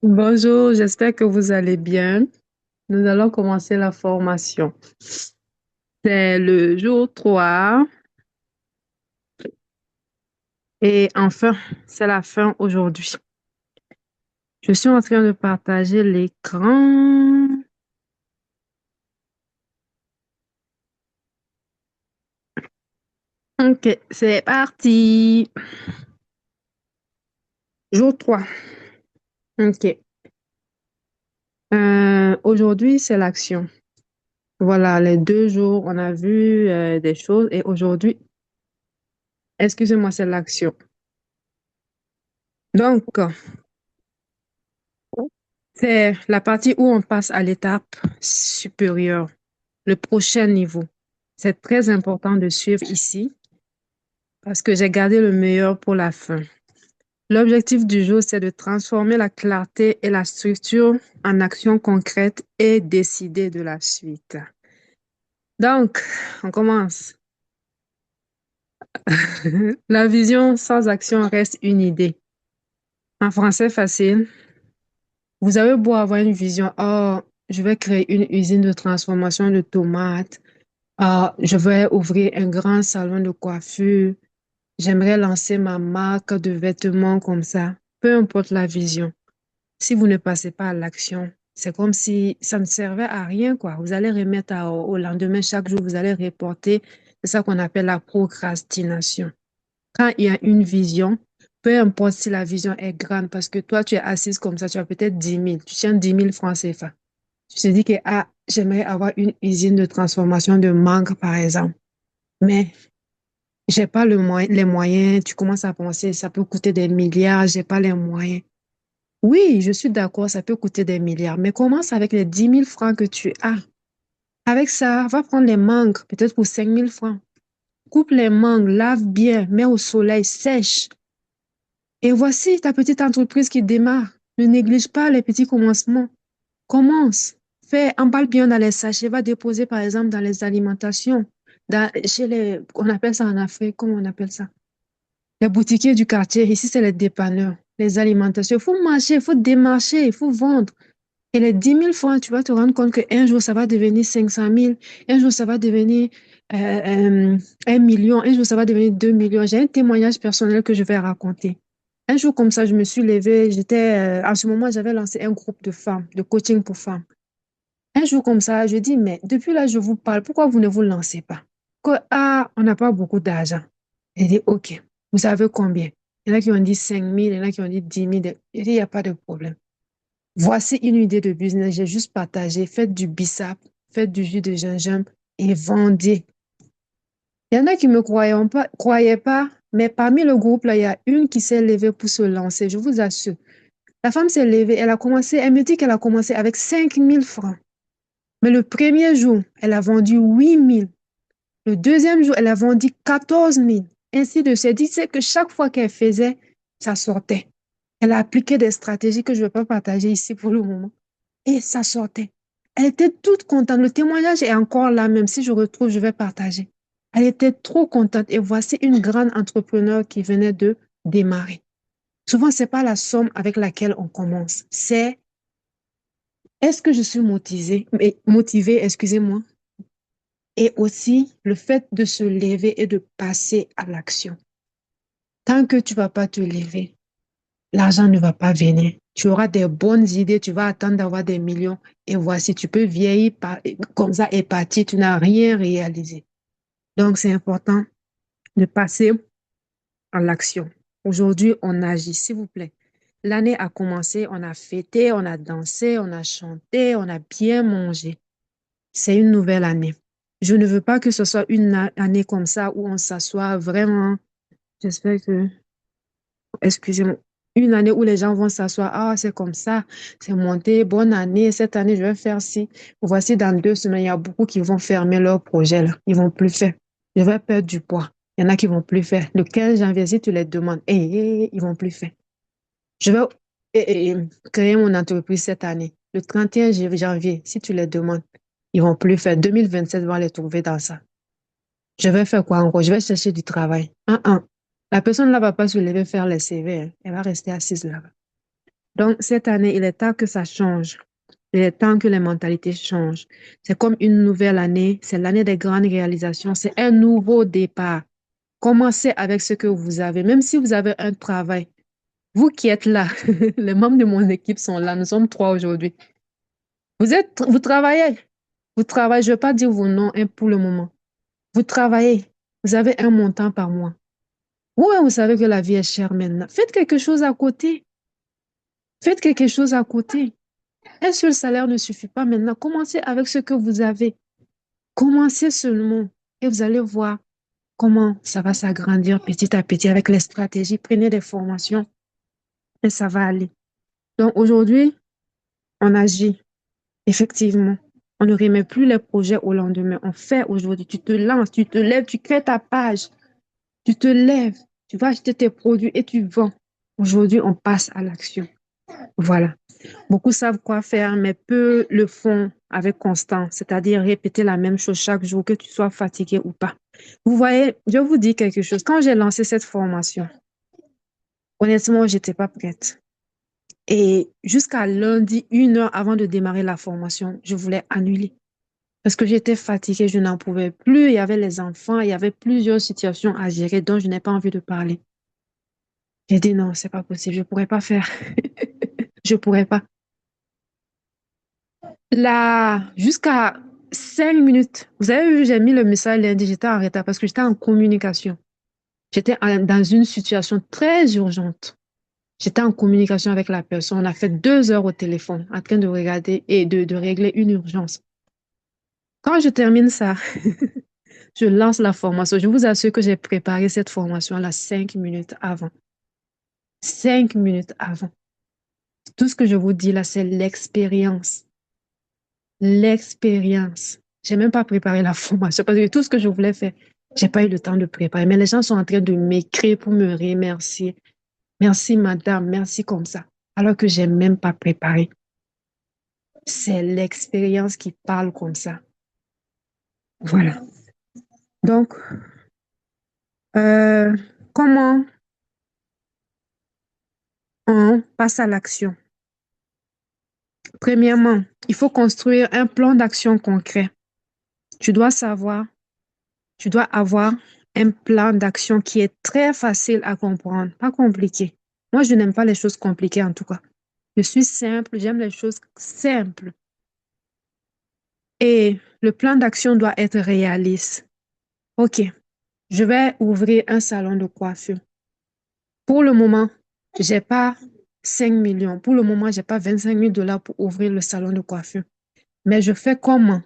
Bonjour, j'espère que vous allez bien. Nous allons commencer la formation. C'est le jour 3 et enfin, c'est la fin aujourd'hui. Je suis en train de partager l'écran. Ok, c'est parti. Jour 3. Ok. Aujourd'hui, c'est l'action. Voilà, les 2 jours, on a vu des choses et aujourd'hui, excusez-moi, c'est l'action. Donc, c'est la partie où on passe à l'étape supérieure, le prochain niveau. C'est très important de suivre ici parce que j'ai gardé le meilleur pour la fin. L'objectif du jour, c'est de transformer la clarté et la structure en action concrète et décider de la suite. Donc, on commence. La vision sans action reste une idée. En français facile, vous avez beau avoir une vision, oh, je vais créer une usine de transformation de tomates. Ah, je vais ouvrir un grand salon de coiffure. J'aimerais lancer ma marque de vêtements comme ça. Peu importe la vision. Si vous ne passez pas à l'action, c'est comme si ça ne servait à rien, quoi. Vous allez remettre au lendemain chaque jour, vous allez reporter. C'est ça qu'on appelle la procrastination. Quand il y a une vision, peu importe si la vision est grande, parce que toi, tu es assise comme ça, tu as peut-être 10 000, tu tiens 10 000 francs CFA. Tu te dis que, ah, j'aimerais avoir une usine de transformation de mangue, par exemple. Mais j'ai pas les moyens. Tu commences à penser, ça peut coûter des milliards, j'ai pas les moyens. Oui, je suis d'accord, ça peut coûter des milliards, mais commence avec les 10 000 francs que tu as. Avec ça, va prendre les mangues, peut-être pour 5 000 francs. Coupe les mangues, lave bien, mets au soleil, sèche. Et voici ta petite entreprise qui démarre. Ne néglige pas les petits commencements. Commence. Fais, emballe bien dans les sachets. Va déposer, par exemple, dans les alimentations. Chez on appelle ça en Afrique, comment on appelle ça? Les boutiquiers du quartier. Ici, c'est les dépanneurs, les alimentations. Il faut marcher, il faut démarcher, il faut vendre. Et les 10 000 francs, tu vas te rendre compte qu'un jour, ça va devenir 500 000. Un jour, ça va devenir 1 million. Un jour, ça va devenir 2 millions. J'ai un témoignage personnel que je vais raconter. Un jour comme ça, je me suis levée. En ce moment, j'avais lancé un groupe de femmes, de coaching pour femmes. Un jour comme ça, je dis, mais depuis là, je vous parle, pourquoi vous ne vous lancez pas? On n'a pas beaucoup d'argent. J'ai dit, OK, vous savez combien? Il y en a qui ont dit 5 000, il y en a qui ont dit 10 000. J'ai dit, il n'y a pas de problème. Voici une idée de business. J'ai juste partagé. Faites du bissap, faites du jus de gingembre et vendez. Il y en a qui ne me croyaient pas, mais parmi le groupe, là, il y a une qui s'est levée pour se lancer. Je vous assure. La femme s'est levée, elle me dit qu'elle a commencé avec 5 000 francs. Mais le premier jour, elle a vendu 8 000. Le deuxième jour, elle a vendu 14 000. Ainsi de suite. C'est que chaque fois qu'elle faisait, ça sortait. Elle a appliqué des stratégies que je ne vais pas partager ici pour le moment. Et ça sortait. Elle était toute contente. Le témoignage est encore là, même si je retrouve, je vais partager. Elle était trop contente. Et voici une grande entrepreneur qui venait de démarrer. Souvent, c'est pas la somme avec laquelle on commence. C'est est-ce que je suis motivée, excusez-moi. Et aussi le fait de se lever et de passer à l'action. Tant que tu vas pas te lever, l'argent ne va pas venir. Tu auras des bonnes idées, tu vas attendre d'avoir des millions. Et voici, tu peux vieillir comme ça et partir, tu n'as rien réalisé. Donc, c'est important de passer à l'action. Aujourd'hui, on agit, s'il vous plaît. L'année a commencé, on a fêté, on a dansé, on a chanté, on a bien mangé. C'est une nouvelle année. Je ne veux pas que ce soit une année comme ça où on s'assoit vraiment. J'espère que, excusez-moi, une année où les gens vont s'asseoir. Ah, c'est comme ça, c'est monté, bonne année, cette année, je vais faire ci. Voici, dans 2 semaines, il y a beaucoup qui vont fermer leur projet, là. Ils vont plus faire. Je vais perdre du poids. Il y en a qui vont plus faire. Le 15 janvier, si tu les demandes, ils vont plus faire. Je vais créer mon entreprise cette année. Le 31 janvier, si tu les demandes, ils vont plus faire. 2027 vont les trouver dans ça. Je vais faire quoi encore? Je vais chercher du travail. La personne là va pas se lever faire les CV, hein. Elle va rester assise là. Donc, cette année, il est temps que ça change. Il est temps que les mentalités changent. C'est comme une nouvelle année. C'est l'année des grandes réalisations. C'est un nouveau départ. Commencez avec ce que vous avez. Même si vous avez un travail, vous qui êtes là, les membres de mon équipe sont là. Nous sommes trois aujourd'hui. Vous travaillez. Vous travaillez. Je ne vais pas dire vos noms hein, pour le moment. Vous travaillez. Vous avez un montant par mois. Vous savez que la vie est chère maintenant. Faites quelque chose à côté. Faites quelque chose à côté. Un seul salaire ne suffit pas maintenant. Commencez avec ce que vous avez. Commencez seulement et vous allez voir comment ça va s'agrandir petit à petit avec les stratégies. Prenez des formations et ça va aller. Donc aujourd'hui, on agit. Effectivement, on ne remet plus les projets au lendemain. On fait aujourd'hui. Tu te lances, tu te lèves, tu crées ta page. Tu te lèves, tu vas acheter tes produits et tu vends. Aujourd'hui, on passe à l'action. Voilà. Beaucoup savent quoi faire, mais peu le font avec constance, c'est-à-dire répéter la même chose chaque jour, que tu sois fatigué ou pas. Vous voyez, je vous dis quelque chose. Quand j'ai lancé cette formation, honnêtement, j'étais pas prête. Et jusqu'à lundi, 1 heure avant de démarrer la formation, je voulais annuler. Parce que j'étais fatiguée, je n'en pouvais plus. Il y avait les enfants, il y avait plusieurs situations à gérer dont je n'ai pas envie de parler. J'ai dit non, c'est pas possible, je pourrais pas faire. Je pourrais pas. Là, jusqu'à 5 minutes, vous avez vu, j'ai mis le message lundi, j'étais en retard parce que j'étais en communication. Dans une situation très urgente. J'étais en communication avec la personne. On a fait 2 heures au téléphone en train de regarder et de régler une urgence. Quand je termine ça, je lance la formation. Je vous assure que j'ai préparé cette formation-là 5 minutes avant. 5 minutes avant. Tout ce que je vous dis là, c'est l'expérience. L'expérience. J'ai même pas préparé la formation parce que tout ce que je voulais faire, j'ai pas eu le temps de préparer. Mais les gens sont en train de m'écrire pour me remercier. Merci madame, merci comme ça. Alors que j'ai même pas préparé. C'est l'expérience qui parle comme ça. Voilà. Donc, euh, comment on passe à l'action? Premièrement, il faut construire un plan d'action concret. Tu dois savoir Tu dois avoir un plan d'action qui est très facile à comprendre, pas compliqué. Moi, je n'aime pas les choses compliquées en tout cas. Je suis simple, j'aime les choses simples. Et le plan d'action doit être réaliste. OK, je vais ouvrir un salon de coiffure. Pour le moment, j'ai pas 5 millions. Pour le moment, j'ai pas 25 000 $ pour ouvrir le salon de coiffure. Mais je fais comment?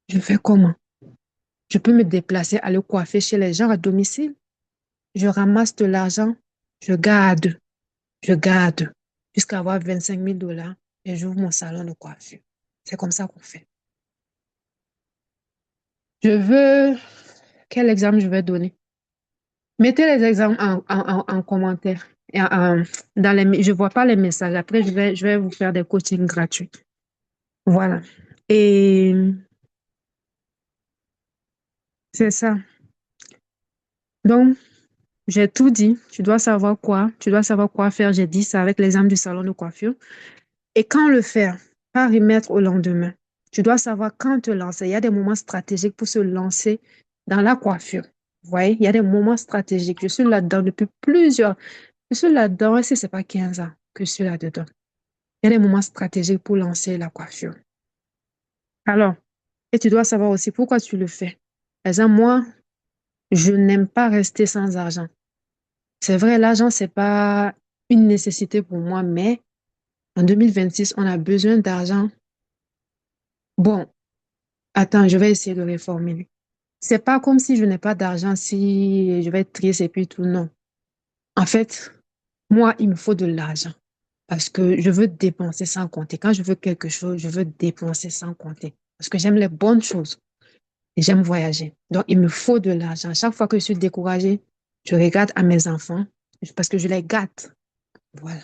Je fais comment? Je peux me déplacer, aller coiffer chez les gens à domicile. Je ramasse de l'argent, je garde, je garde jusqu'à avoir 25 000 $ et j'ouvre mon salon de coiffure. C'est comme ça qu'on fait. Je veux, quel exemple je vais donner? Mettez les exemples en commentaire. Je ne vois pas les messages. Après, je vais vous faire des coachings gratuits. Voilà. Et c'est ça. Donc, j'ai tout dit. Tu dois savoir quoi. Tu dois savoir quoi faire. J'ai dit ça avec l'exemple du salon de coiffure. Et quand le faire, pas remettre au lendemain. Tu dois savoir quand te lancer. Il y a des moments stratégiques pour se lancer dans la coiffure. Vous voyez, il y a des moments stratégiques. Je suis là-dedans depuis Je suis là-dedans, et si c'est pas 15 ans que je suis là-dedans. Il y a des moments stratégiques pour lancer la coiffure. Alors, et tu dois savoir aussi pourquoi tu le fais. Par exemple, moi, je n'aime pas rester sans argent. C'est vrai, l'argent, c'est pas une nécessité pour moi, mais en 2026, on a besoin d'argent. Bon, attends, je vais essayer de réformuler. C'est pas comme si je n'ai pas d'argent, si je vais être triste et puis tout, non. En fait, moi, il me faut de l'argent parce que je veux dépenser sans compter. Quand je veux quelque chose, je veux dépenser sans compter parce que j'aime les bonnes choses et j'aime voyager. Donc, il me faut de l'argent. Chaque fois que je suis découragée, je regarde à mes enfants parce que je les gâte. Voilà.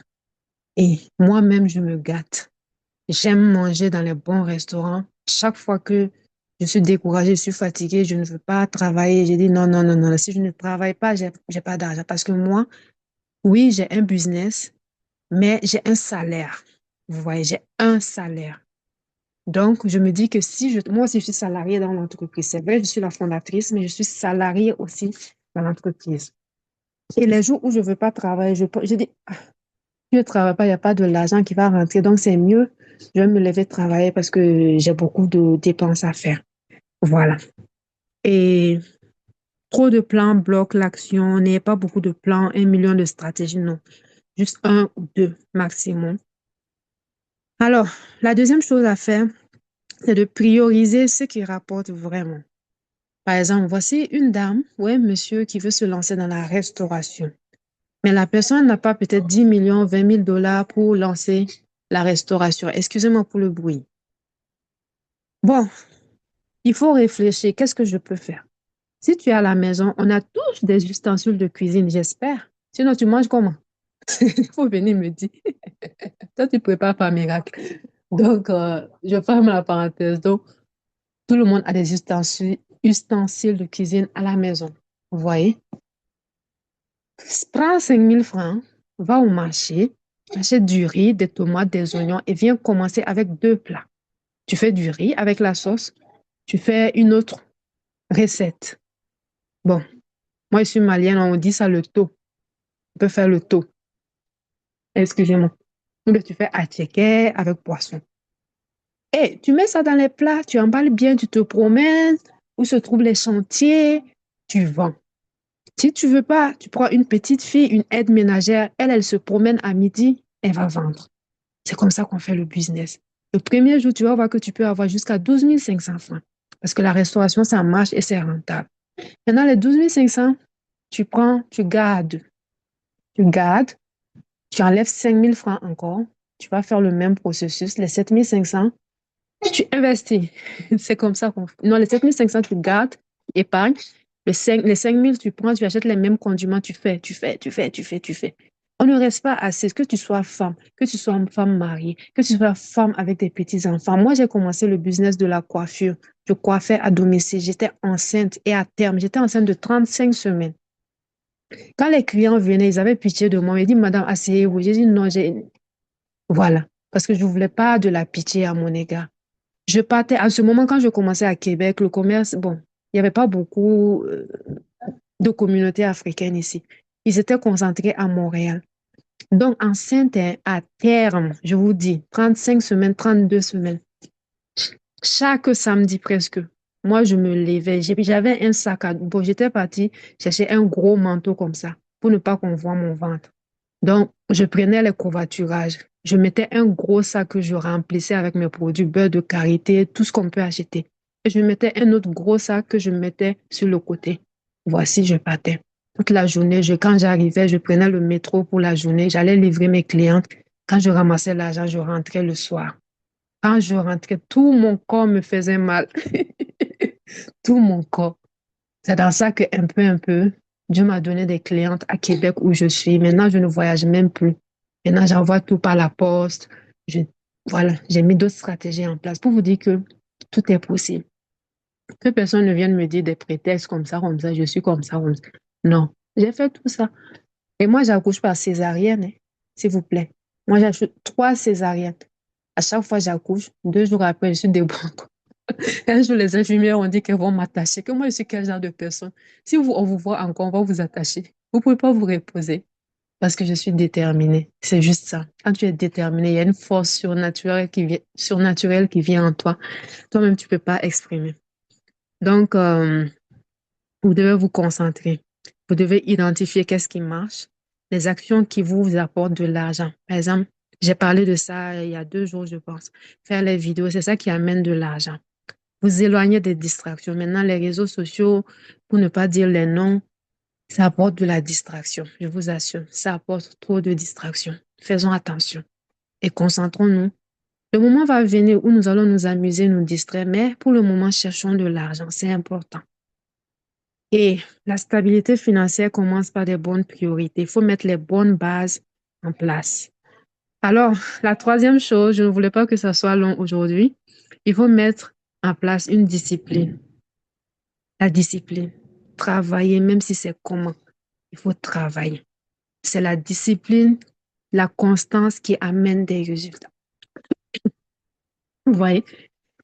Et moi-même, je me gâte. J'aime manger dans les bons restaurants. Chaque fois que Je suis découragée, je suis fatiguée, je ne veux pas travailler. J'ai dit non, non, non, non. Si je ne travaille pas, j'ai pas d'argent. Parce que moi, oui, j'ai un business, mais j'ai un salaire. Vous voyez, j'ai un salaire. Donc, je me dis que si moi aussi, je suis salariée dans l'entreprise. C'est vrai, je suis la fondatrice, mais je suis salariée aussi dans l'entreprise. Et les jours où je ne veux pas travailler, je dis, ah, je ne travaille pas, il n'y a pas de l'argent qui va rentrer. Donc, c'est mieux, je vais me lever travailler parce que j'ai beaucoup de dépenses à faire. Voilà. Et trop de plans bloquent l'action. N'ayez pas beaucoup de plans, 1 million de stratégies, non. Juste un ou deux maximum. Alors, la deuxième chose à faire, c'est de prioriser ce qui rapporte vraiment. Par exemple, voici une dame ou un monsieur qui veut se lancer dans la restauration. Mais la personne n'a pas peut-être 10 millions, 20 000 dollars pour lancer la restauration. Excusez-moi pour le bruit. Bon, il faut réfléchir. Qu'est-ce que je peux faire? Si tu es à la maison, on a tous des ustensiles de cuisine, j'espère. Sinon, tu manges comment? Il faut venir me dire. Toi, tu prépares par miracle. Donc, je ferme la parenthèse. Donc, tout le monde a des ustensiles de cuisine à la maison. Vous voyez? Prends 5 000 francs, va au marché, achète du riz, des tomates, des oignons et viens commencer avec deux plats. Tu fais du riz avec la sauce, tu fais une autre recette. Bon, moi, je suis malienne, on dit ça le taux. Tu peux faire le taux. Excusez-moi. Ou bien tu fais attiéké avec poisson. Et tu mets ça dans les plats, tu emballes bien, tu te promènes, où se trouvent les chantiers, tu vends. Si tu veux pas, tu prends une petite fille, une aide ménagère, elle se promène à midi, elle va vendre. C'est comme ça qu'on fait le business. Le premier jour, tu vas voir que tu peux avoir jusqu'à 12 500 francs. Parce que la restauration, ça marche et c'est rentable. Maintenant, les 12 500, tu prends, tu gardes, tu enlèves 5 000 francs encore. Tu vas faire le même processus. Les 7 500, tu investis. C'est comme ça qu'on fait. Non, les 7 500, tu gardes, épargne. Les 5 000, tu prends, tu achètes les mêmes condiments, tu fais. On ne reste pas assez. Que tu sois femme, que tu sois une femme mariée, que tu sois femme avec des petits-enfants. Moi, j'ai commencé le business de la coiffure. Je coiffais à domicile. J'étais enceinte et à terme, j'étais enceinte de 35 semaines. Quand les clients venaient, ils avaient pitié de moi. Ils disent, Madame, asseyez-vous. J'ai dit, non, voilà. Parce que je ne voulais pas de la pitié à mon égard. Je partais, à ce moment, quand je commençais à Québec, le commerce, bon, il n'y avait pas beaucoup de communautés africaines ici. Ils étaient concentrés à Montréal. Donc, enceinte, hein, à terme, je vous dis, 35 semaines, 32 semaines, chaque samedi presque, moi, je me levais. J'avais un sac à dos. Bon, j'étais partie chercher un gros manteau comme ça pour ne pas qu'on voit mon ventre. Donc, je prenais les covoiturages. Je mettais un gros sac que je remplissais avec mes produits, beurre de karité, tout ce qu'on peut acheter. Et je mettais un autre gros sac que je mettais sur le côté. Voici, je partais. Toute la journée, quand j'arrivais, je prenais le métro pour la journée. J'allais livrer mes clientes. Quand je ramassais l'argent, je rentrais le soir. Quand je rentrais, tout mon corps me faisait mal. Tout mon corps. C'est dans ça que un peu, Dieu m'a donné des clientes à Québec où je suis. Maintenant, je ne voyage même plus. Maintenant, j'envoie tout par la poste. Je, voilà, j'ai mis d'autres stratégies en place pour vous dire que tout est possible. Que personne ne vienne me dire des prétextes comme ça, je suis comme ça, comme ça. Non, j'ai fait tout ça. Et moi, j'accouche par césarienne, hein, s'il vous plaît. Moi, j'achète 3 césariennes. À chaque fois, j'accouche. 2 jours après, je suis debout. Un jour, les infirmières ont dit qu'elles vont m'attacher. Que moi, je suis quel genre de personne? Si on vous voit encore, on va vous attacher. Vous ne pouvez pas vous reposer parce que je suis déterminée. C'est juste ça. Quand tu es déterminée, il y a une force surnaturelle qui vient en toi. Toi-même, tu ne peux pas exprimer. Donc, vous devez vous concentrer. Vous devez identifier qu'est-ce qui marche, les actions qui vous apportent de l'argent. Par exemple, j'ai parlé de ça il y a 2 jours, je pense. Faire les vidéos, c'est ça qui amène de l'argent. Vous éloignez des distractions. Maintenant, les réseaux sociaux, pour ne pas dire les noms, ça apporte de la distraction. Je vous assure, ça apporte trop de distractions. Faisons attention et concentrons-nous. Le moment va venir où nous allons nous amuser, nous distraire, mais pour le moment, cherchons de l'argent. C'est important. Et la stabilité financière commence par des bonnes priorités. Il faut mettre les bonnes bases en place. Alors, la troisième chose, je ne voulais pas que ça soit long aujourd'hui. Il faut mettre en place une discipline. La discipline. Travailler, même si c'est comment, il faut travailler. C'est la discipline, la constance qui amène des résultats. Vous voyez,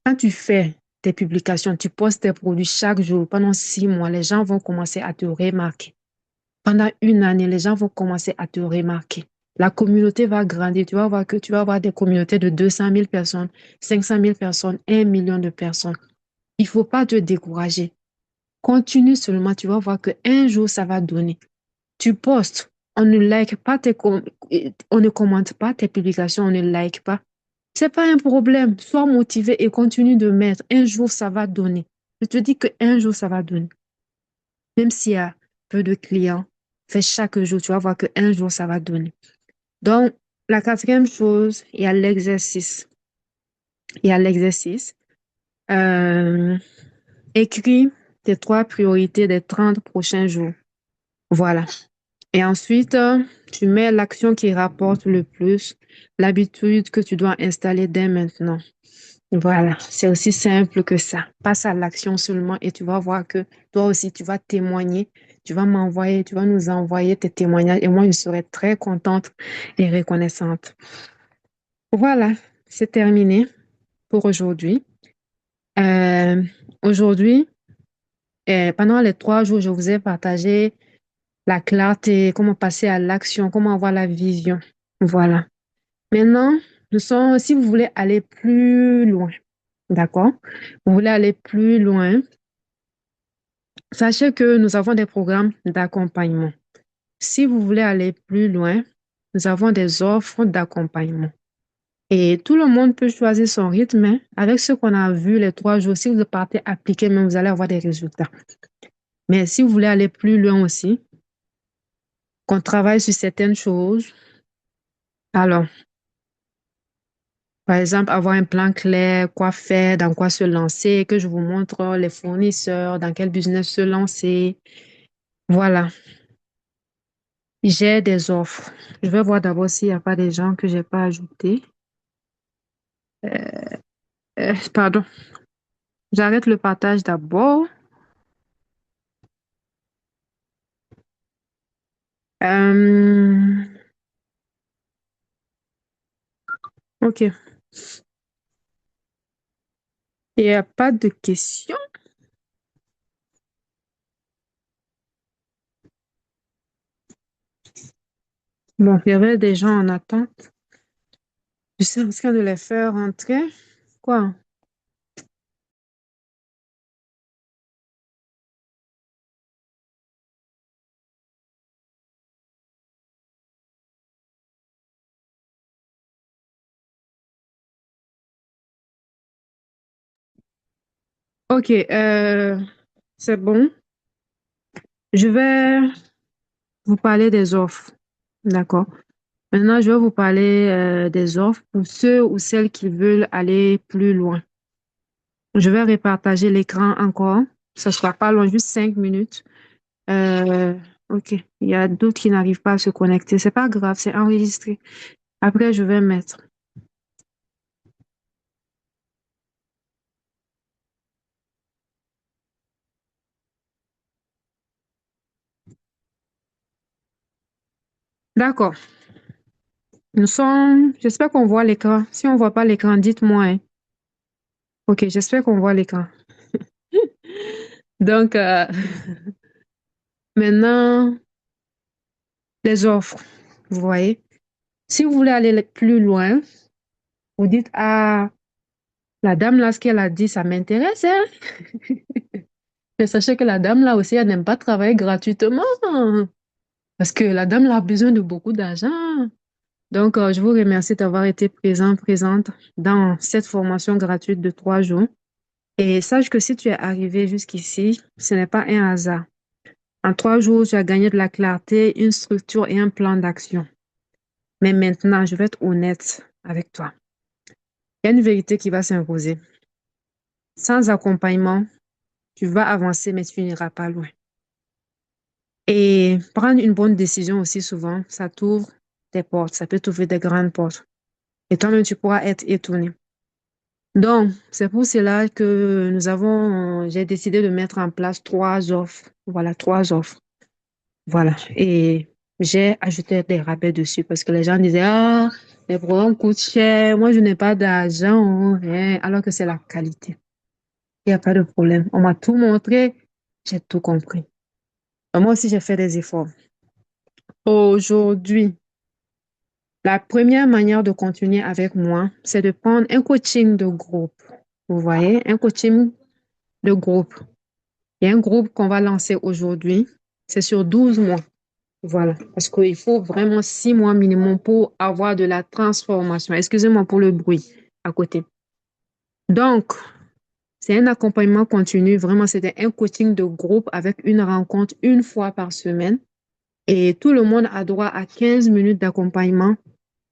quand tu fais tes publications, tu postes tes produits chaque jour pendant 6 mois, les gens vont commencer à te remarquer. Pendant une année, les gens vont commencer à te remarquer. La communauté va grandir. Tu vas voir que tu vas avoir des communautés de 200 000 personnes, 500 000 personnes, 1 million de personnes. Il ne faut pas te décourager. Continue seulement, tu vas voir qu'un jour, ça va donner. Tu postes, on ne like pas on ne commente pas tes publications, on ne like pas. C'est pas un problème. Sois motivé et continue de mettre. Un jour, ça va donner. Je te dis qu'un jour, ça va donner. Même s'il y a peu de clients, fais chaque jour, tu vas voir qu'un jour, ça va donner. Donc, la quatrième chose, il y a l'exercice. Il y a l'exercice. Euh, Écris tes 3 priorités des 30 prochains jours. Voilà. Et ensuite, tu mets l'action qui rapporte le plus, l'habitude que tu dois installer dès maintenant. Voilà, c'est aussi simple que ça. Passe à l'action seulement et tu vas voir que toi aussi, tu vas témoigner, tu vas m'envoyer, tu vas nous envoyer tes témoignages et moi, je serai très contente et reconnaissante. Voilà, c'est terminé pour aujourd'hui. Euh, Aujourd'hui, pendant les 3 jours, je vous ai partagé la clarté, comment passer à l'action, comment avoir la vision. Voilà. Maintenant, si vous voulez aller plus loin, d'accord? Vous voulez aller plus loin, sachez que nous avons des programmes d'accompagnement. Si vous voulez aller plus loin, nous avons des offres d'accompagnement. Et tout le monde peut choisir son rythme, hein. Avec ce qu'on a vu les 3 jours, si vous partez appliquer, même vous allez avoir des résultats. Mais si vous voulez aller plus loin aussi, qu'on travaille sur certaines choses, alors, par exemple, avoir un plan clair, quoi faire, dans quoi se lancer, que je vous montre les fournisseurs, dans quel business se lancer. Voilà, j'ai des offres. Je vais voir d'abord s'il n'y a pas des gens que j'ai pas ajoutés. Pardon, j'arrête le partage d'abord. Euh, ok, il n'y a pas de questions. Bon, il y avait des gens en attente. Je suis en train de les faire rentrer. Quoi? Ok, c'est bon. Je vais vous parler des offres. D'accord. Maintenant, je vais vous parler des offres pour ceux ou celles qui veulent aller plus loin. Je vais repartager l'écran encore. Ça ne sera pas long, juste 5 minutes. Euh, ok. Il y a d'autres qui n'arrivent pas à se connecter. C'est pas grave, c'est enregistré. Après, je vais mettre. D'accord. J'espère qu'on voit l'écran. Si on ne voit pas l'écran, dites-moi, hein. Ok, j'espère qu'on voit l'écran. Donc, maintenant, les offres. Vous voyez? Si vous voulez aller plus loin, vous dites, ah, la dame là, ce qu'elle a dit, ça m'intéresse, hein. Mais sachez que la dame là aussi, elle n'aime pas travailler gratuitement. Parce que la dame là a besoin de beaucoup d'argent. Donc, je vous remercie d'avoir été présente dans cette formation gratuite de 3 jours. Et sache que si tu es arrivé jusqu'ici, ce n'est pas un hasard. En 3 jours, tu as gagné de la clarté, une structure et un plan d'action. Mais maintenant, je vais être honnête avec toi. Il y a une vérité qui va s'imposer. Sans accompagnement, tu vas avancer, mais tu n'iras pas loin. Et prendre une bonne décision aussi souvent, ça t'ouvre des portes, ça peut t'ouvrir des grandes portes. Et toi-même, tu pourras être étonné. Donc, c'est pour cela que j'ai décidé de mettre en place trois offres. Voilà, trois offres. Voilà. Et j'ai ajouté des rabais dessus parce que les gens disaient, ah, les programmes coûtent cher. Moi, je n'ai pas d'argent, rien. Alors que c'est la qualité. Il n'y a pas de problème. On m'a tout montré. J'ai tout compris. Moi aussi, j'ai fait des efforts. Aujourd'hui, la première manière de continuer avec moi, c'est de prendre un coaching de groupe. Vous voyez, un coaching de groupe. Il y a un groupe qu'on va lancer aujourd'hui. C'est sur 12 mois. Voilà. Parce qu'il faut vraiment 6 mois minimum pour avoir de la transformation. Excusez-moi pour le bruit à côté. Donc, c'est un accompagnement continu. Vraiment, c'était un coaching de groupe avec une rencontre une fois par semaine. Et tout le monde a droit à 15 minutes d'accompagnement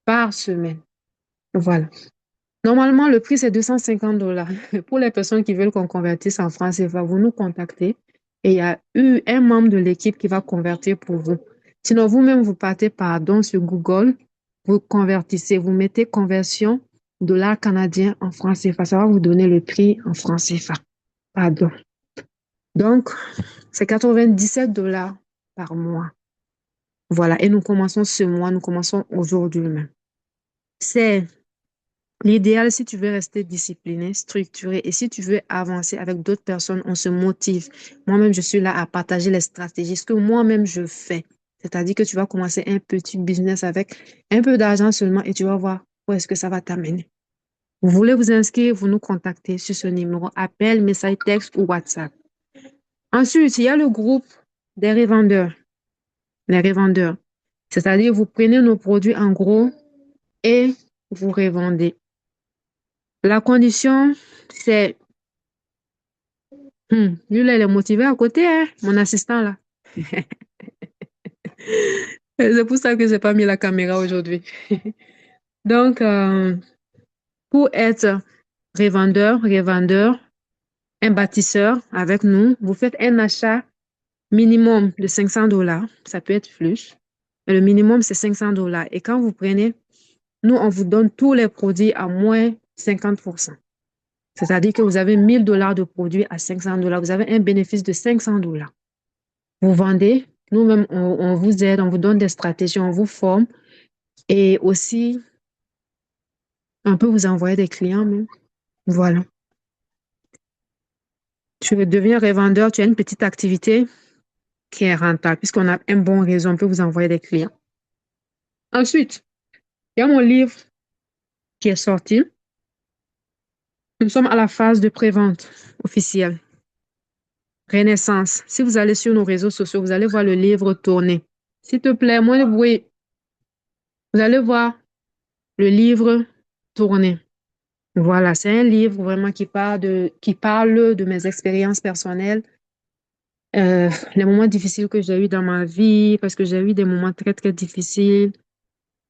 par semaine. Voilà. Normalement, le prix, c'est 250 $. Pour les personnes qui veulent qu'on convertisse en francs CFA, vous nous contactez et il y a eu un membre de l'équipe qui va convertir pour vous. Sinon, vous-même, vous partez, pardon, sur Google, vous convertissez, vous mettez conversion dollar canadien en francs CFA. Ça va vous donner le prix en francs CFA. Pardon. Donc, c'est 97 $ par mois. Voilà. Et nous commençons ce mois, nous commençons aujourd'hui même. C'est l'idéal, si tu veux rester discipliné, structuré et si tu veux avancer avec d'autres personnes, on se motive. Moi-même, je suis là à partager les stratégies, ce que moi-même je fais. C'est-à-dire que tu vas commencer un petit business avec un peu d'argent seulement et tu vas voir où est-ce que ça va t'amener. Vous voulez vous inscrire, vous nous contactez sur ce numéro, appel, message, texte ou WhatsApp. Ensuite, il y a le groupe des revendeurs. Les revendeurs. C'est-à-dire, vous prenez nos produits en gros et vous revendez. La condition, c'est lui, là, il est motivé à côté, hein, mon assistant, là. C'est pour ça que j'ai pas mis la caméra aujourd'hui. Donc, pour être revendeur, un bâtisseur avec nous, vous faites un achat minimum de 500 $. Ça peut être plus. Mais le minimum, c'est 500 $. Et quand vous prenez, nous, on vous donne tous les produits à moins 50%. C'est-à-dire que vous avez 1000 $ de produits à 500 $. Vous avez un bénéfice de 500 $. Vous vendez, nous-mêmes, on vous aide, on vous donne des stratégies, on vous forme et aussi, on peut vous envoyer des clients même. Voilà. Tu deviens revendeur, tu as une petite activité qui est rentable puisqu'on a un bon réseau, on peut vous envoyer des clients. Ensuite, il y a mon livre qui est sorti. Nous sommes à la phase de prévente officielle. Renaissance. Si vous allez sur nos réseaux sociaux, vous allez voir le livre tourner. S'il te plaît, moins de bruit. Vous allez voir le livre tourner. Voilà, c'est un livre vraiment qui parle de mes expériences personnelles, les moments difficiles que j'ai eu dans ma vie, parce que j'ai eu des moments très, très difficiles.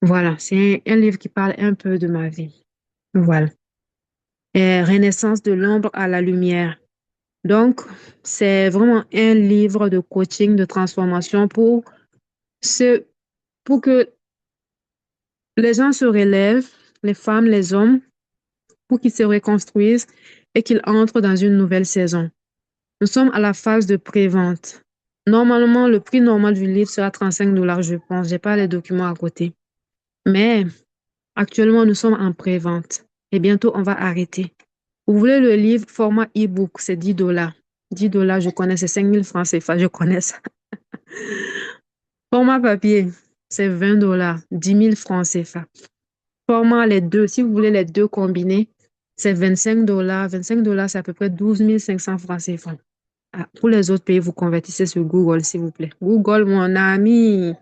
Voilà, c'est un livre qui parle un peu de ma vie. Voilà. Et Renaissance de l'ombre à la lumière. Donc, c'est vraiment un livre de coaching, de transformation ce, pour que les gens se relèvent, les femmes, les hommes, pour qu'ils se reconstruisent et qu'ils entrent dans une nouvelle saison. Nous sommes à la phase de pré-vente. Normalement, le prix normal du livre sera 35 $, je pense. J'ai pas les documents à côté. Mais actuellement, nous sommes en pré-vente. Et bientôt, on va arrêter. Vous voulez le livre format e-book, c'est 10 $. 10 $, je connais, c'est 5000 francs CFA, je connais ça. Format papier, c'est 20 $, 10 000 francs CFA. Format les deux, si vous voulez les deux combinés, c'est 25 $. 25 $, c'est à peu près 12 500 francs CFA. Ah, pour les autres pays, vous convertissez sur Google, s'il vous plaît. Google, mon ami.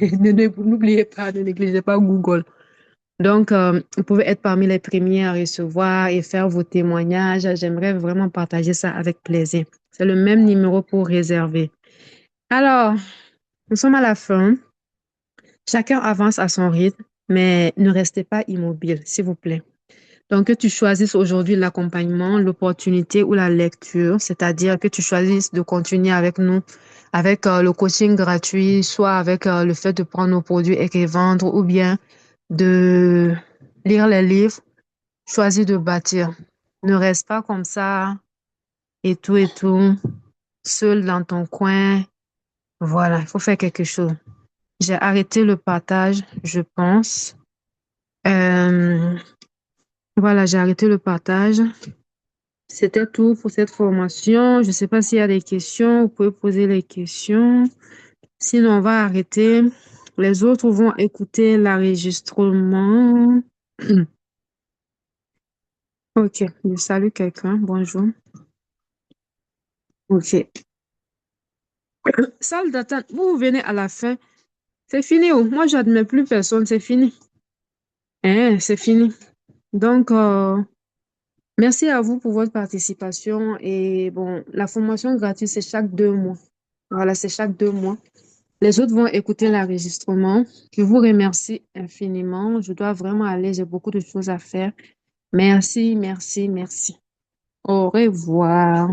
N'oubliez pas, ne négligez pas Google. Donc, vous pouvez être parmi les premiers à recevoir et faire vos témoignages. J'aimerais vraiment partager ça avec plaisir. C'est le même numéro pour réserver. Alors, nous sommes à la fin. Chacun avance à son rythme, mais ne restez pas immobile, s'il vous plaît. Donc, que tu choisisses aujourd'hui l'accompagnement, l'opportunité ou la lecture, c'est-à-dire que tu choisisses de continuer avec nous, avec le coaching gratuit, soit avec le fait de prendre nos produits et les vendre, ou bien de lire les livres, choisis de bâtir. Ne reste pas comme ça et tout, seul dans ton coin. Voilà, il faut faire quelque chose. J'ai arrêté le partage, je pense. Euh, voilà, j'ai arrêté le partage. C'était tout pour cette formation. Je ne sais pas s'il y a des questions. Vous pouvez poser les questions. Sinon, on va arrêter. Les autres vont écouter l'enregistrement. Ok, je salue quelqu'un. Bonjour. Ok. Salle d'attente, vous venez à la fin. C'est fini. Oh. Moi, j'admets plus personne. C'est fini. C'est fini. Donc, merci à vous pour votre participation. Et bon, la formation gratuite, c'est chaque 2 mois. Voilà, c'est chaque 2 mois. Les autres vont écouter l'enregistrement. Je vous remercie infiniment. Je dois vraiment aller. J'ai beaucoup de choses à faire. Merci, merci, merci. Au revoir.